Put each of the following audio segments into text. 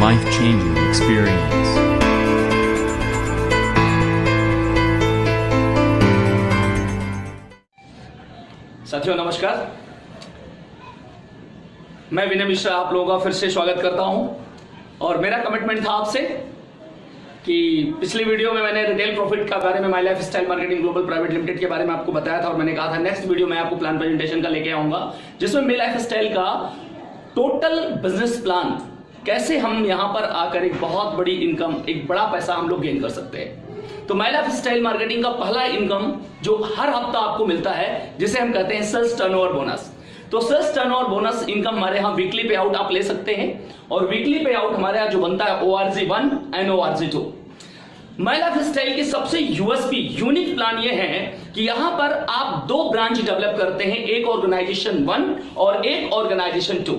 life-changing experience. साथियों नमस्कार, मैं विनय मिश्रा आप लोगों का फिर से स्वागत करता हूं। और मेरा कमिटमेंट था आपसे कि पिछली वीडियो में मैंने रिटेल प्रॉफिट का बारे में my life style marketing global private limited के बारे में आपको बताया था और मैंने कहा था नेक्स्ट वीडियो में आपको प्लान प्रेजेंटेशन का लेके आऊंगा जिसमें माई लाइफ स्टाइल का टोटल बिजनेस प्लान कैसे हम यहां पर आकर एक बहुत बड़ी इनकम, एक बड़ा पैसा हम लोग गेन कर सकते हैं। तो माई लाइफ स्टाइल मार्केटिंग का पहला इनकम जो हर हफ्ता आपको मिलता है जिसे हम कहते हैं सेल्स टर्नओवर बोनस। तो सेल्स टर्नओवर बोनस इनकम हमारे यहाँ वीकली पे आउट आप ले सकते हैं और वीकली पे आउट हमारे यहाँ जो बनता है ORG1 and ORG2। My life style की सबसे यूएसपी यूनिक प्लान ये है कि यहां पर आप दो ब्रांच डेवलप करते हैं, एक ऑर्गेनाइजेशन 1 और एक ऑर्गेनाइजेशन 2।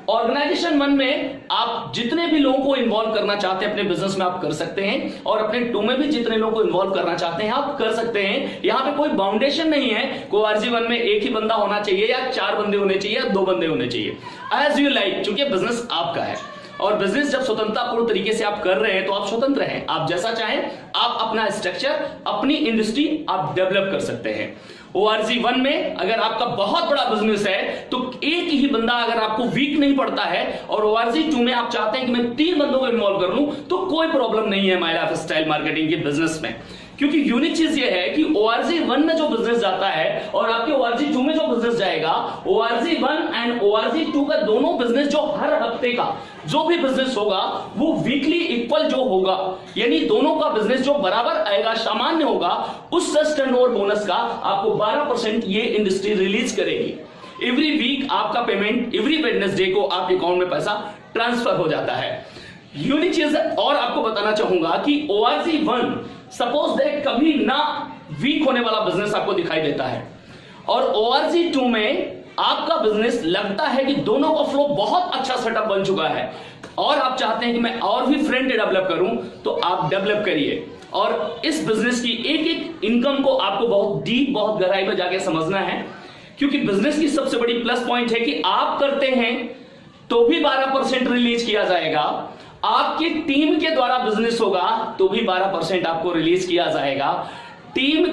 ऑर्गेनाइजेशन 1 में आप जितने भी लोगों को इन्वॉल्व करना चाहते हैं अपने बिजनेस में आप कर सकते हैं और अपने 2 में भी जितने लोगों को इन्वॉल्व करना चाहते हैं आप कर सकते हैं। यहां पे कोई बाउंडेशन नहीं है कि ORG1 में एक ही बंदा होना चाहिए या 4 बंदे होने चाहिए या 2 बंदे होने चाहिए, एज यू लाइक, क्योंकि बिजनेस आपका है और बिजनेस जब स्वतंत्रतापूर्ण तरीके से आप कर रहे हैं तो आप स्वतंत्र हैं, आप जैसा चाहें आप अपना स्ट्रक्चर, अपनी इंडस्ट्री आप डेवलप कर सकते हैं। ORG1 में अगर आपका बहुत बड़ा बिजनेस है तो एक ही बंदा अगर आपको वीक नहीं पड़ता है और ORG2 में आप चाहते हैं कि मैं 3 बंदों को इन्वॉल्व कर लूं तो कोई प्रॉब्लम नहीं है माई लाइफ स्टाइल मार्केटिंग के बिजनेस में, क्योंकि यूनिक चीज ये है कि ORG1 में जो बिजनेस जाता है और आपके ORG2 में जो बिजनेस जाएगा, ORG1 एंड ORG2 का दोनों बिजनेस जो हर हफ्ते का जो भी बिजनेस होगा वो वीकली इक्वल जो होगा, यानी दोनों का बिजनेस जो बराबर आएगा, सामान्य होगा, उस सेल्स टर्नओवर बोनस का आपको 12% ये इंडस्ट्री रिलीज करेगी। एवरी वीक आपका पेमेंट एवरी वेडनेसडे को आपके अकाउंट में पैसा ट्रांसफर हो जाता है। यूनिक चीज और आपको बताना चाहूंगा कि ORG1 सपोज दैट कभी ना वीक होने वाला बिजनेस आपको दिखाई देता है और ORG2 में आपका बिजनेस लगता है कि दोनों का फ्लो बहुत अच्छा सेटअप बन चुका है और आप चाहते हैं कि मैं और भी फ्रंट डेवलप करूं तो आप डेवलप करिए। और इस बिजनेस की एक एक इनकम को आपको बहुत डीप, बहुत गहराई में जाके समझना है, क्योंकि बिजनेस की सबसे बड़ी प्लस पॉइंट है कि आप करते हैं तो भी 12% रिलीज किया जाएगा, आपकी टीम के द्वारा बिजनेस होगा तो भी 12% आपको रिलीज किया जाएगा, टीम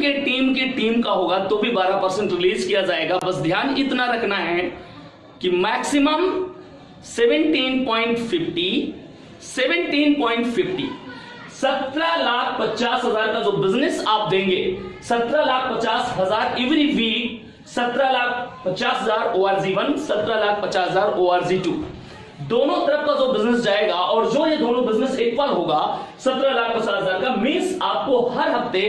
का होगा तो भी 12% रिलीज किया जाएगा। बस ध्यान इतना रखना है कि मैक्सिमम 17.50 17,50,000 का जो बिजनेस आप देंगे, 17,50,000 एवरी वीक, 17,50,000 ORG1, 17,50,000 ORG2, दोनों तरफ का जो बिजनेस जाएगा और जो ये दोनों बिजनेस इक्वल होगा 17,50,000 का, मींस आपको हर हफ्ते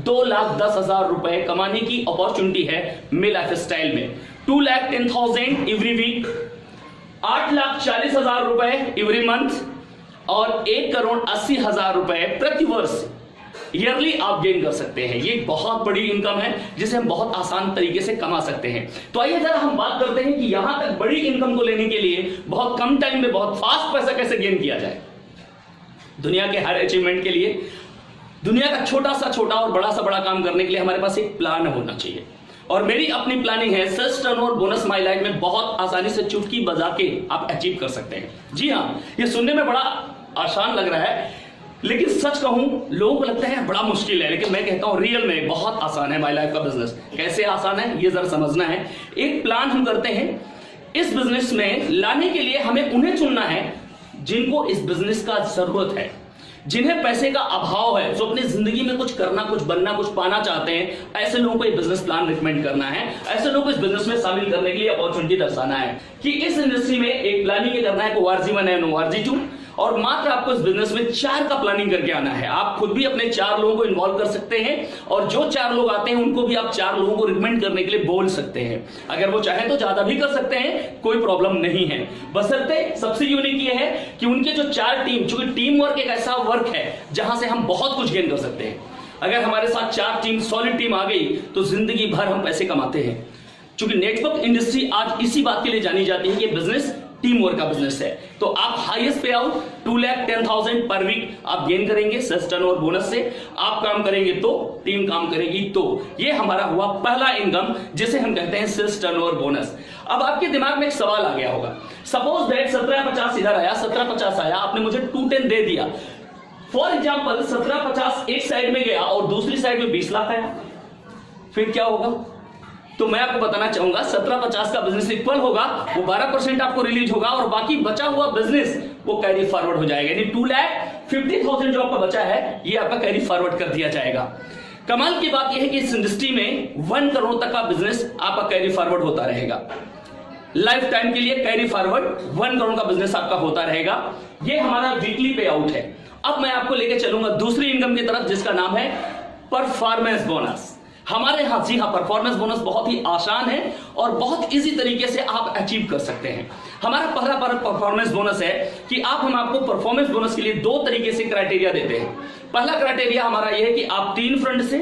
2,10,000 रुपए कमाने की अपॉर्चुनिटी है माई लाइफ स्टाइल में। 2,10,000 एवरी वीक, 8,40,000 रुपए एवरी मंथ और 1,80,00,000 रुपए प्रति वर्ष ईयरली आप गेन कर सकते हैं। ये एक बहुत बड़ी इनकम है जिसे हम बहुत आसान तरीके से कमा सकते हैं। तो आइए जरा हम बात करते हैं कि यहां तक बड़ी इनकम को लेने के लिए बहुत कम टाइम में बहुत फास्ट पैसा कैसे गेन किया जाए। दुनिया के हर अचीवमेंट के लिए, दुनिया का छोटा सा छोटा और बड़ा सा बड़ा काम करने के लिए हमारे पास एक प्लान होना चाहिए और मेरी अपनी प्लानिंग है। Sales turnover bonus my life में बहुत आसानी से चुटकी बजा के आप अचीव कर सकते हैं। जी हाँ, ये सुनने में बड़ा आसान लग रहा है लेकिन सच कहूं लोगों को लगता है बड़ा मुश्किल है, लेकिन मैं कहता हूं रियल में बहुत आसान है माई लाइफ का बिजनेस। कैसे आसान है ये जरा समझना है। एक प्लान हम करते हैं, इस बिजनेस में लाने के लिए हमें उन्हें चुनना है जिनको इस बिजनेस का जरूरत है, जिन्हें पैसे का अभाव है, जो अपनी जिंदगी में कुछ करना, कुछ बनना, कुछ पाना चाहते हैं। ऐसे लोगों को एक बिजनेस प्लान रिकमेंड करना है, ऐसे लोगों को इस बिजनेस में शामिल करने के लिए अपॉर्चुनिटी दर्शाना है कि इस इंडस्ट्री में एक प्लानिंग करना है ORG1 एंड ORG2 और मात्र आपको इस बिजनेस में 4 का प्लानिंग करके आना है। आप खुद भी अपने 4 लोगों को इन्वॉल्व कर सकते हैं और जो 4 लोग आते हैं उनको भी आप 4 लोगों को रिकमेंड करने के लिए बोल सकते हैं। अगर वो चाहे तो ज्यादा भी कर सकते हैं, कोई प्रॉब्लम नहीं है। बशर्ते सबसे यूनिक ये है कि उनके जो 4 टीम, चूंकि टीम वर्क एक ऐसा वर्क है जहां से हम बहुत कुछ गेन कर सकते हैं। अगर हमारे साथ 4 टीम, सॉलिड टीम आ गई तो जिंदगी भर हम पैसे कमाते हैं। चूंकि नेटवर्क इंडस्ट्री आज इसी बात के लिए जानी जाती है कि बिजनेस टीम वर्क का बिजनेस है। तो आप हाईएस्ट पे आउट 2,10,000 पर वीक आप गेन करेंगे सेल्स टर्नओवर बोनस से। आप काम करेंगे तो टीम काम करेगी तो। ये हमारा हुआ पहला इनकम जिसे हम कहते हैं सेल्स टर्नओवर बोनस। अब आपके दिमाग में एक सवाल आ गया होगा, सपोज दैट 1750 इधर आया, 1750 आया, आपने मुझे 210 दे दिया। फॉर एग्जाम्पल 1750 एक साइड में गया और दूसरी साइड में 20 लाख आया, फिर क्या होगा? तो मैं आपको बताना चाहूंगा 1750 का बिजनेस इक्वल होगा, वो 12% आपको रिलीज होगा और बाकी बचा हुआ बिजनेस वो कैरी फॉरवर्ड हो जाएगा, यानी 2,50,000 जो आपका बचा है ये आपका कैरी फॉरवर्ड कर दिया जाएगा। कमाल की बात यह है कि इस इंडस्ट्री में 1 करोड़ तक का बिजनेस आपका कैरी फॉरवर्ड होता रहेगा, लाइफ टाइम के लिए कैरी फॉरवर्ड 1 करोड़ का बिजनेस आपका होता रहेगा। ये हमारा वीकली पे आउट है। अब मैं आपको लेके चलूंगा दूसरी इनकम की तरफ, जिसका नाम है परफॉर्मेंस बोनस। हमारे यहां जी हाँ, परफॉर्मेंस बोनस बहुत ही आसान है और बहुत इजी तरीके से आप अचीव कर सकते हैं। हमारा पहला परफॉर्मेंस बोनस है कि हम आपको परफॉर्मेंस बोनस के लिए 2 तरीके से क्राइटेरिया देते हैं। पहला क्राइटेरिया हमारा यह है कि आप 3 फ्रेंड से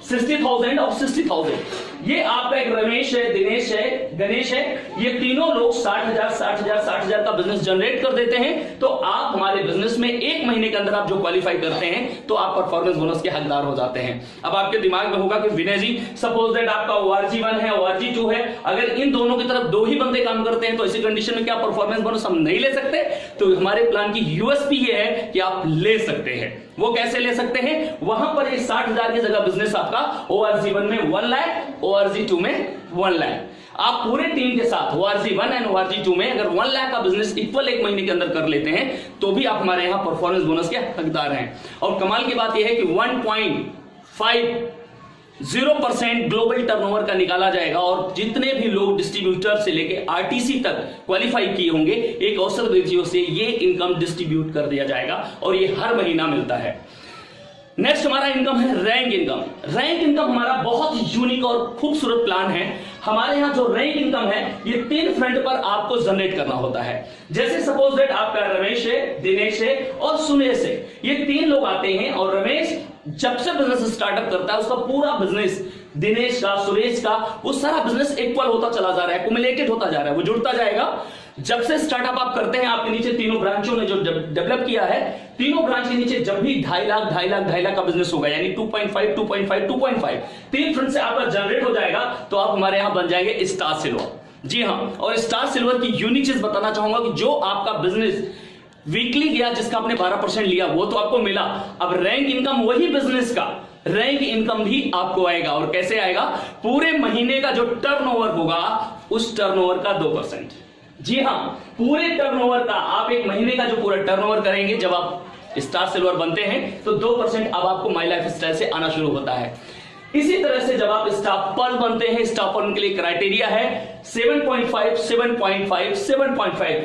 60,000 और 60,000, ये आपका एक रमेश है, दिनेश है, गणेश है, ये तीनों लोग 60,000 का बिजनेस जनरेट कर देते हैं। तो आप हमारे बिजनेस में 1 महीने के अंदर आप जो क्वालिफाई करते हैं तो आप परफॉर्मेंस बोनस के हकदार हो जाते हैं। अब आपके दिमाग में होगा कि विनय जी, सपोज दैट आपका ORG 1 है, ORG 2 है, अगर इन दोनों की तरफ 2 ही बंदे काम करते हैं तो ऐसी कंडीशन में क्या परफॉर्मेंस बोनस हम नहीं ले सकते? तो हमारे प्लान की USP ये है कि आप ले सकते हैं। वो कैसे ले सकते हैं? वहां पर 60,000 की जगह बिजनेस आपका ORG 1 में 1 लाख, ORG 2 में 1 लाख। आप पूरे टीम के साथ ORG 1 एंड ORG 2 में अगर 1 लाख का बिजनेस इक्वल 1 महीने के अंदर कर लेते हैं तो भी आप हमारे यहां परफॉर्मेंस बोनस के हकदार हैं। और कमाल की बात यह है कि 1.50% ग्लोबल टर्नओवर का निकाला जाएगा और जितने भी लोग डिस्ट्रीब्यूटर से लेके RTC तक क्वालिफाई किए होंगे, एक औसत रेशियो से ये इनकम डिस्ट्रीब्यूट कर दिया जाएगा और ये हर महीना मिलता है। नेक्स्ट हमारा इनकम है रैंक इनकम। रैंक इनकम हमारा बहुत यूनिक और खूबसूरत प्लान है। हमारे यहाँ जो रैंक इनकम है ये 3 फ्रंट पर आपको जनरेट करना होता है। जैसे सपोज दैट आपका रमेश है, दिनेश है और सुमेश है, ये 3 लोग आते हैं और रमेश जब से बिजनेस स्टार्टअप करता है उसका पूरा बिजनेस, दिनेश का, सुरेश का, वो सारा बिजनेस इक्वल होता चला जा रहा है, कुमुलेटेड होता जा रहा है, वो जुड़ता जाएगा। जब से स्टार्टअप आप करते हैं, आपके नीचे तीनों ब्रांचों ने जो डेवलप किया है, तीनों ब्रांच के नीचे जब भी 2.5 लाख का बिजनेस होगा, यानी 2.5 3 फ्रंट से आपका जनरेट हो जाएगा तो आप हमारे यहां बन जाएंगे स्टार सिल्वर। जी हां, और स्टार सिल्वर की यूनिक चीज बताना चाहूंगा कि जो आपका बिजनेस वीकली गया, जिसका आपने 12% लिया, वो तो आपको मिला। अब रैंक इनकम वही बिजनेस का रैंक इनकम भी आपको आएगा। और कैसे आएगा? पूरे महीने का जो टर्नओवर होगा उस टर्नओवर का 2%। जी हां, पूरे टर्नओवर का, आप 1 महीने का जो पूरा टर्नओवर करेंगे जब आप स्टार सिल्वर बनते हैं तो 2% अब आपको माई लाइफ स्टाइल से आना शुरू होता है। इसी तरह से जब आप स्टाफ पर्ल बनते हैं, स्टाफ पर्ल के लिए क्राइटेरिया है 7.5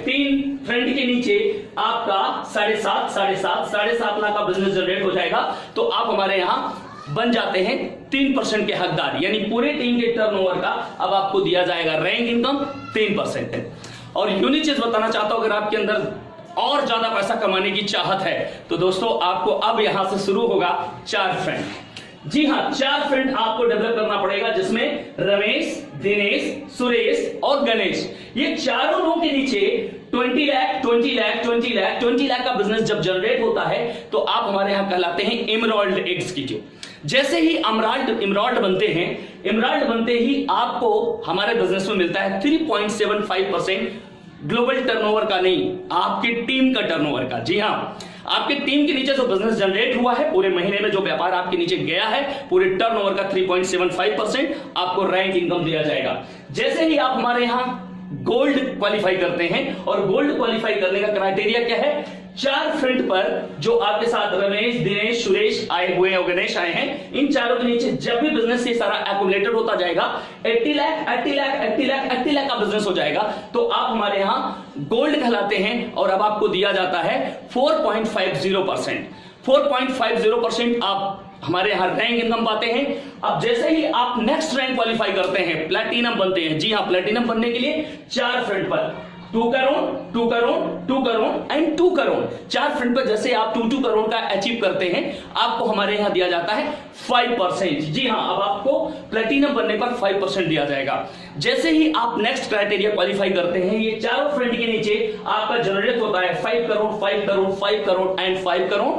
3 फ्रेंड के नीचे आपका 7.5 लाख का बिजनेस जनरेट हो जाएगा तो आप हमारे यहां बन जाते हैं 3% के हकदार, यानी पूरे टीम के टर्नओवर का अब आपको दिया जाएगा रैंक इनकम 3% है। और यूनिक चीज बताना चाहता हूं, अगर आपके अंदर और ज्यादा पैसा कमाने की चाहत है तो दोस्तों आपको अब यहां से शुरू होगा 4 फ्रेंड। जी हां, 4 फ्रेंड आपको डेवलप करना पड़ेगा, जिसमें रमेश, दिनेश, सुरेश और गणेश, ये चारों लोगों के नीचे 20 लाख का बिजनेस जब जनरेट होता है तो आप हमारे यहां कहलाते हैं एमराल्ड एग्जीक्यूटिव। जैसे ही इमराल्ड बनते ही आपको हमारे बिजनेस में मिलता है 3.75% ग्लोबल टर्नओवर का, नहीं, आपकी टीम का टर्नओवर का। जी हां, आपके टीम के नीचे जो बिजनेस जनरेट हुआ है, पूरे महीने में जो व्यापार आपके नीचे गया है, पूरे टर्नओवर का 3.75% आपको रैंक इनकम दिया जाएगा। जैसे ही आप हमारे यहां गोल्ड क्वालिफाई करते हैं, और गोल्ड क्वालिफाई करने का क्राइटेरिया क्या है? 4 फ्रंट पर जो आपके साथ रमेश, दिनेश, सुरेश आए हुए हैं और गणेश आए हैं, इन चारों के नीचे जब भी बिजनेस से सारा एक्युमुलेटेड होता जाएगा 80 लाख का बिजनेस हो जाएगा तो आप हमारे यहां गोल्ड कहलाते हैं और अब आपको दिया जाता है 4.50%। 4.50% आप हमारे यहां रैंक इनकम पाते हैं। अब जैसे ही आप नेक्स्ट रैंक क्वालिफाई करते हैं, प्लैटिनम बनते हैं। जी हां, प्लैटिनम बनने के लिए 4 फ्रंट पर 2 करोड़ एंड 2 करोड़, 4 फ्रंट पर जैसे आप 2 करोड़ का अचीव करते हैं आपको हमारे यहां दिया जाता है 5%। जी हां, अब आपको प्लैटिनम बनने पर 5% दिया जाएगा। जैसे ही आप नेक्स्ट क्राइटेरिया क्वालिफाई करते हैं, ये चारों फ्रंट के नीचे आपका जनरेट होता है 5 करोड़ एंड 5 करोड़,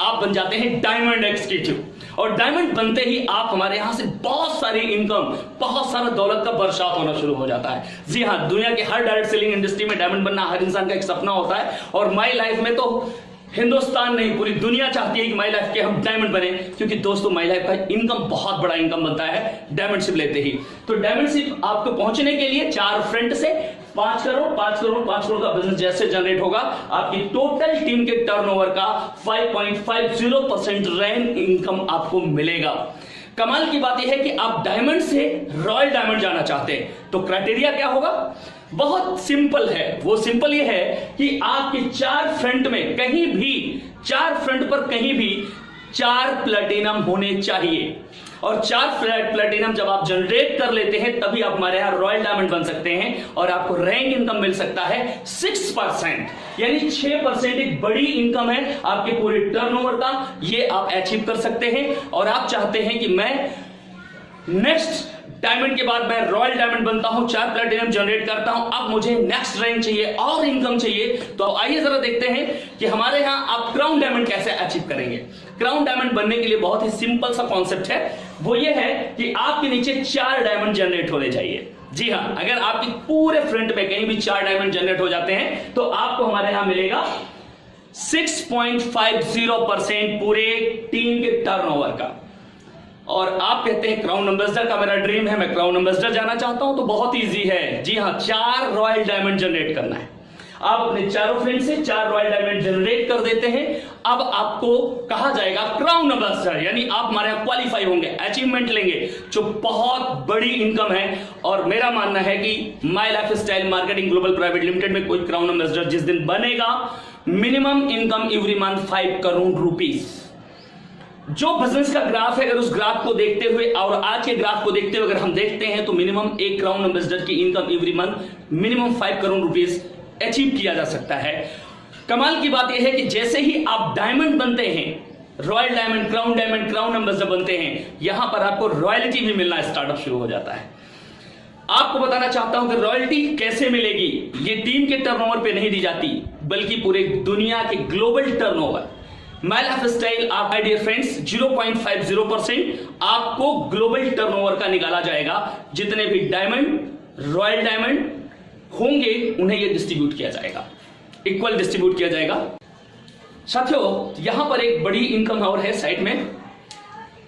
आप बन जाते हैं डायमंड एग्जीक्यूटिव। और डायमंड बनते ही आप हमारे यहां से बहुत सारी इनकम, बहुत सारा दौलत का बरसात होना शुरू हो जाता है। जी हां, दुनिया के हर डायरेक्ट सेलिंग इंडस्ट्री में डायमंड बनना हर इंसान का एक सपना होता है, और माई लाइफ में तो हिंदुस्तान नहीं पूरी दुनिया चाहती है कि माई लाइफ के हम डायमंड बने, क्योंकि दोस्तों माई लाइफ का इनकम बहुत बड़ा इनकम बनता है डायमंडशिप लेते ही। तो डायमंडशिप आपको पहुंचने के लिए 4 फ्रंट से 5 करोड़ का बिजनेस जैसे जनरेट होगा, आपकी टोटल टीम के टर्नओवर का 5.50% रैंक इनकम आपको मिलेगा। कमाल की बात यह है कि आप डायमंड से रॉयल डायमंड जाना चाहते हैं, तो क्राइटेरिया क्या होगा? बहुत सिंपल है। वो सिंपल ये है कि आपके 4 फ्रंट में कहीं भी, 4 फ्रंट पर कहीं भी 4 प्लेटिनम होने चाहिए, और 4 प्लेटिनम जब आप जनरेट कर लेते हैं तभी आप हमारे यहां रॉयल डायमंड बन सकते हैं, और आपको रैंक इनकम मिल सकता है 6%, यानी 6% एक बड़ी इनकम है आपके पूरे टर्नओवर का। ये आप अचीव कर सकते हैं, और आप चाहते हैं कि मैं नेक्स्ट डायमंड के बाद मैं रॉयल डायमंड बनता हूं, 4 प्लेटिनम जनरेट करता हूं, अब मुझे नेक्स्ट रैंक चाहिए और इनकम चाहिए। तो आइए जरा देखते हैं कि हमारे यहां आप क्राउन डायमंड कैसे अचीव करेंगे। क्राउन डायमंड बनने के लिए बहुत ही सिंपल सा कॉन्सेप्ट है, वो ये है कि आपके नीचे 4 डायमंड जनरेट होने चाहिए। जी हां, अगर आपके पूरे फ्रंट में कहीं भी 4 डायमंड जनरेट हो जाते हैं तो आपको हमारे यहां मिलेगा 6.50% पूरे टीम के टर्नओवर का। और आप कहते हैं क्राउन एम्बेसडर का मेरा ड्रीम है, मैं क्राउन एम्बेसडर जाना चाहता हूं, तो बहुत इजी है। जी हां, 4 रॉयल डायमंड जनरेट करना है। आप अपने चारों फ्रेंड से 4 रॉयल डायमंड जनरेट कर देते हैं। अब आपको कहा जाएगा क्राउन एम्बेसडर, यानी आप हमारे यहां क्वालिफाई होंगे, अचीवमेंट लेंगे, जो बहुत बड़ी इनकम है। और मेरा मानना है कि my life style marketing global private limited में कोई क्राउन एम्बेसडर जिस दिन बनेगा, minimum income every month 5 crore rupees. जो बिजनेस का ग्राफ है, अगर उस ग्राफ को देखते हुए और आज के ग्राफ को देखते हुए अगर हम देखते हैं तो मिनिमम एक क्राउन एम्बेसडर की income every month minimum 5 crore rupees achieve किया जा सकता है। कमाल की बात यह है कि जैसे ही आप डायमंड बनते हैं, रॉयल डायमंड, क्राउन एम्बेसडर बनते हैं, यहां पर आपको रॉयल्टी भी मिलना स्टार्टअप शुरू हो जाता है। आपको बताना चाहता हूं कि रॉयल्टी कैसे मिलेगी। ये टीम के टर्नओवर पे नहीं दी जाती, बल्कि पूरे दुनिया के global turnover. My life style आप माय डियर फ्रेंड्स 0.50% आपको ग्लोबल टर्नओवर का निकाला जाएगा। जितने भी डायमंड, रॉयल डायमंड होंगे उन्हें यह डिस्ट्रीब्यूट किया जाएगा, इक्वल डिस्ट्रीब्यूट किया जाएगा। साथियों, यहां पर एक बड़ी इनकम और है साइड में।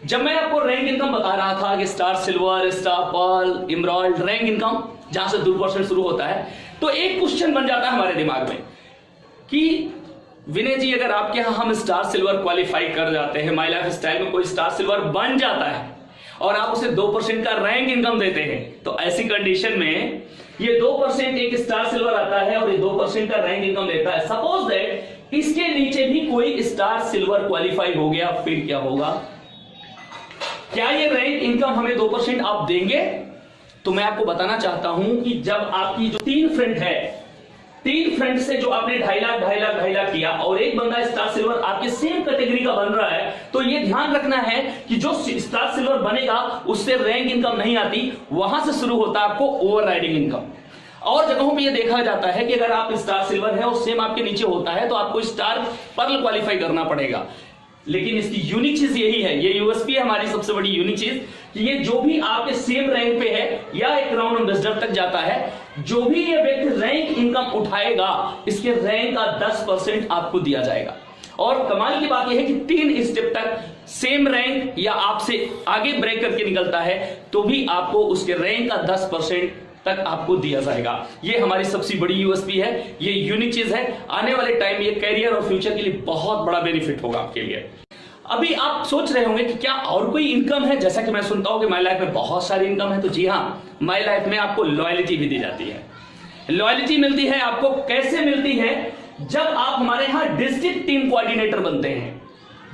जब मैं आपको रैंक इनकम बता रहा था कि star silver, star pearl, emerald rank income जहां से 2% शुरू होता है, तो एक क्वेश्चन बन जाता है हमारे दिमाग में कि विनय जी, अगर आपके यहां हम स्टार सिल्वर क्वालिफाई कर जाते हैं, माई लाइफ स्टाइल में कोई स्टार सिल्वर बन जाता है और आप उसे 2% का रैंक इनकम देते हैं, तो ऐसी कंडीशन में ये 2% एक स्टार सिल्वर आता है और ये 2% का रैंक इनकम देता है। सपोज दैट इसके नीचे भी कोई स्टार सिल्वर क्वालिफाई हो गया, फिर क्या होगा? क्या ये रैंक इनकम हमें 2% आप देंगे? तो मैं आपको बताना चाहता हूं कि जब आपकी जो 3 फ्रंट है, 3 फ्रंट से जो आपने 2.5 लाख किया और एक बंदा स्टार सिल्वर आपके सेम कैटेगरी का बन रहा है, तो ये ध्यान रखना है कि जो स्टार सिल्वर बनेगा उससे रैंक इनकम नहीं आती, वहां से शुरू होता है आपको ओवरराइडिंग इनकम। और जगहों पे ये देखा जाता है कि अगर आप स्टार सिल्वर है और सेम आपके नीचे होता है तो आपको स्टार पर्ल क्वालिफाई करना पड़ेगा। लेकिन इसकी यूनिक चीज यही है, ये यूएसपी है हमारी सबसे बड़ी यूनिक चीज, कि ये जो भी आपके सेम रैंक पे है या एक क्राउन एम्बेसडर तक जाता है, जो भी ये व्यक्ति रैंक इनकम उठाएगा, इसके रैंक का 10% आपको दिया जाएगा। और कमाल की बात यह है कि 3 स्टेप तक सेम रैंक या आपसे आगे ब्रेक करके निकलता है तो भी आपको उसके रैंक का 10% तक आपको दिया जाएगा। ये हमारी सबसे बड़ी यूएसपी है, ये यूनिक चीज है। आने वाले टाइम ये करियर और फ्यूचर के लिए बहुत बड़ा बेनिफिट होगा आपके लिए। अभी आप सोच रहे होंगे कि क्या और कोई इनकम है, जैसा कि मैं सुनता हूं कि माई लाइफ में बहुत सारी इनकम है। तो जी हां, माई लाइफ में आपको लॉयल्टी भी दी जाती है। लॉयल्टी मिलती है आपको, कैसे मिलती है? जब आप हमारे यहां डिस्ट्रिक्ट टीम कोऑर्डिनेटर बनते हैं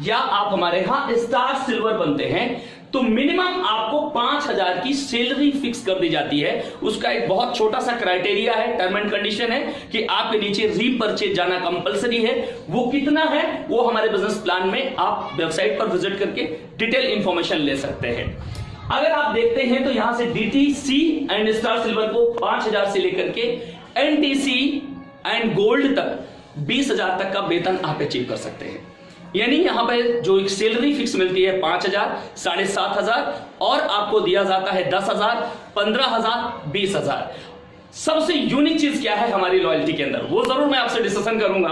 या आप हमारे यहां स्टार सिल्वर बनते हैं, तो मिनिमम आपको 5,000 की सैलरी फिक्स कर दी जाती है। उसका एक बहुत छोटा सा क्राइटेरिया है, टर्म एंड कंडीशन है कि आपके नीचे रीपरचेज जाना कंपलसरी है। वो कितना है वो हमारे बिजनेस प्लान में आप वेबसाइट पर विजिट करके डिटेल इंफॉर्मेशन ले सकते हैं। अगर आप देखते हैं तो यहां से डीटीसी एंड स्टार सिल्वर को 5,000 से लेकर के एनटीसी एंड गोल्ड तक 20,000 तक का वेतन आप अचीव कर सकते हैं। यानी यहां पे जो एक सैलरी फिक्स मिलती है 5,000, 7,500 और आपको दिया जाता है 10,000, 15,000, 20,000। सबसे यूनिक चीज क्या है हमारी लॉयल्टी के अंदर, वो जरूर मैं आपसे डिस्कशन करूंगा,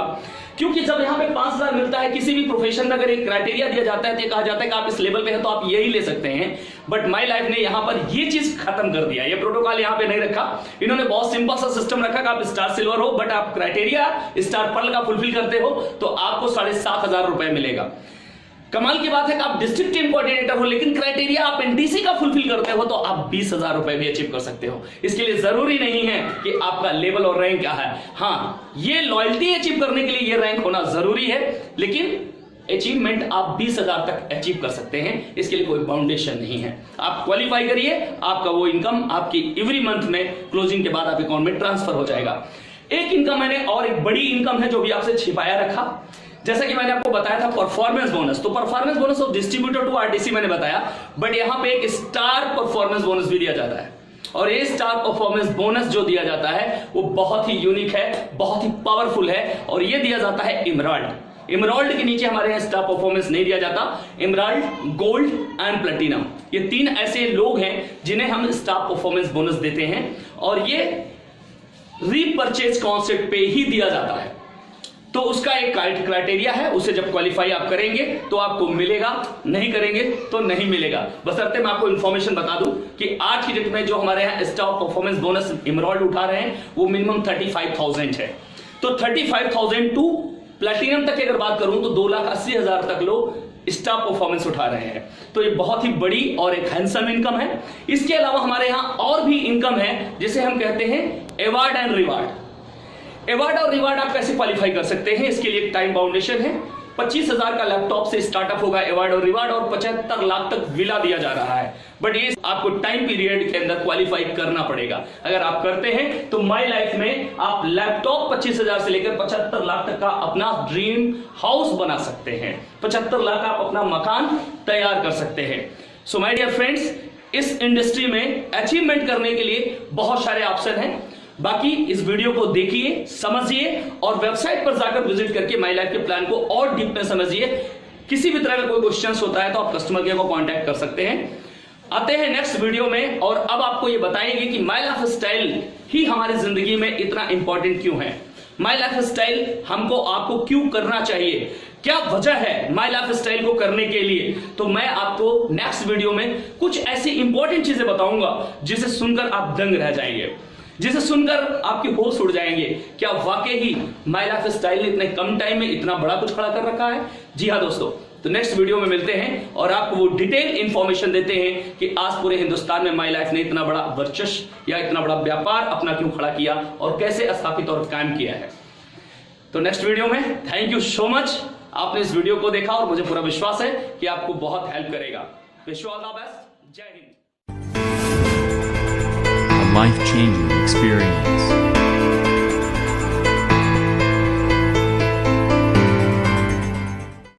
क्योंकि जब यहां पे 5,000 मिलता है, किसी भी प्रोफेशन में अगर एक क्राइटेरिया दिया जाता है तो ये कहा जाता है कि आप इस लेवल पे हैं तो आप यही ले सकते हैं। बट माई लाइफ ने यहां पर ये चीज खत्म कर दिया, ये प्रोटोकॉल यहां पे नहीं रखा। इन्होंने बहुत सिंपल सा सिस्टम रखा कि आप स्टार सिल्वर हो, बट आप क्राइटेरिया स्टार पर्ल का फुलफिल करते हो तो आपको 7,500 रुपए मिलेगा। कमाल की बात है कि आप डिस्ट्रिक्ट टीम कोऑर्डिनेटर हो, लेकिन क्राइटेरिया आप एनडीसी का फुलफिल करते हो तो आप 20,000 रुपए भी अचीव कर सकते हो। इसके लिए जरूरी नहीं है कि आपका लेवल और रैंक क्या है। हाँ, ये लॉयल्टी अचीव करने के लिए ये रैंक होना जरूरी है, लेकिन अचीवमेंट आप 20,000 तक अचीव कर सकते हैं। इसके लिए कोई बाउंडेशन नहीं है। आप क्वालिफाई करिए, आपका वो इनकम आपकी एवरी मंथ में क्लोजिंग के बाद आप अकाउंट में ट्रांसफर हो जाएगा। एक इनकम मैंने और एक बड़ी इनकम है जो भी आपसे छिपाया रखा, जैसा कि मैंने आपको बताया था परफॉर्मेंस बोनस। तो performance bonus of distributor to RTC मैंने बताया, बट यहां पे एक स्टार परफॉर्मेंस बोनस भी दिया जाता है। और ये स्टार परफॉर्मेंस बोनस जो दिया जाता है वो बहुत ही यूनिक है, बहुत ही पावरफुल है, और ये दिया जाता है इमराल्ड। इमराल्ड के नीचे हमारे यहाँ स्टार परफॉर्मेंस नहीं दिया जाता। इमराल्ड, गोल्ड एंड प्लेटिनम, ये 3 ऐसे लोग हैं जिन्हें हम स्टार परफॉर्मेंस बोनस देते हैं, और ये रीपरचेज कॉन्सेप्ट पे ही दिया जाता है। तो उसका एक क्राइटेरिया है, उसे जब क्वालिफाई आप करेंगे तो आपको मिलेगा, नहीं करेंगे तो नहीं मिलेगा। बशर्ते मैं आपको इंफॉर्मेशन बता दूं कि आज की डेट में जो हमारे यहाँ स्टार परफॉर्मेंस बोनस इमराल्ड उठा रहे हैं वो मिनिमम 35,000 है। तो 35,000 टू प्लेटिनम तक की अगर बात करूं तो 2,80,000 तक लोग स्टार परफॉर्मेंस उठा रहे हैं। तो ये बहुत ही बड़ी और एक हैंडसम इनकम है। इसके अलावा हमारे यहाँ और भी इनकम है जिसे हम कहते हैं अवार्ड एंड रिवार्ड। अवार्ड और रिवार्ड आप कैसे क्वालिफाई कर सकते हैं, इसके लिए एक टाइम बाउंडेशन है। 25,000 का लैपटॉप से स्टार्टअप होगा अवार्ड और रिवार्ड, और 75 लाख तक विला दिया जा रहा है। बट ये आपको टाइम पीरियड के अंदर क्वालिफाई करना पड़ेगा। अगर आप करते हैं तो माई लाइफ में आप लैपटॉप 25,000 से लेकर 75 लाख तक का अपना ड्रीम हाउस बना सकते हैं। 75 लाख आप अपना मकान तैयार कर सकते हैं। सो माय डियर फ्रेंड्स, इस इंडस्ट्री में अचीवमेंट करने के लिए बहुत सारे ऑप्शन हैं। बाकी इस वीडियो को देखिए, समझिए, और वेबसाइट पर जाकर विजिट करके माई लाइफ के प्लान को और डीप में समझिए। किसी भी तरह का कोई क्वेश्चंस होता है तो आप कस्टमर केयर को कांटेक्ट कर सकते हैं। आते हैं नेक्स्ट वीडियो में, और अब आपको ये बताएंगे कि माई लाइफ स्टाइल ही हमारी जिंदगी में इतना इंपॉर्टेंट क्यों है। माई लाइफ स्टाइल हमको आपको क्यों करना चाहिए, क्या वजह है माई लाइफ स्टाइल को करने के लिए। तो मैं आपको नेक्स्ट वीडियो में कुछ ऐसी इंपॉर्टेंट चीजें बताऊंगा जिसे सुनकर आप दंग रह जाएंगे, जिसे सुनकर आपके होश उड़ जाएंगे। क्या वाकई ही माई लाइफ स्टाइल ने इतने कम टाइम में इतना बड़ा कुछ खड़ा कर रखा है। जी हाँ दोस्तों, तो नेक्स्ट वीडियो में मिलते हैं और आपको वो डिटेल इंफॉर्मेशन देते हैं कि आज पूरे हिंदुस्तान में माई लाइफ ने इतना बड़ा वर्चस्व या इतना बड़ा व्यापार अपना क्यों खड़ा किया और कैसे स्थापित और कायम किया है। तो नेक्स्ट वीडियो में थैंक यू सो मच। आपने इस वीडियो को देखा और मुझे पूरा विश्वास है कि आपको बहुत हेल्प करेगा। Wish you all the best. जय हिंद। A life-changing experience.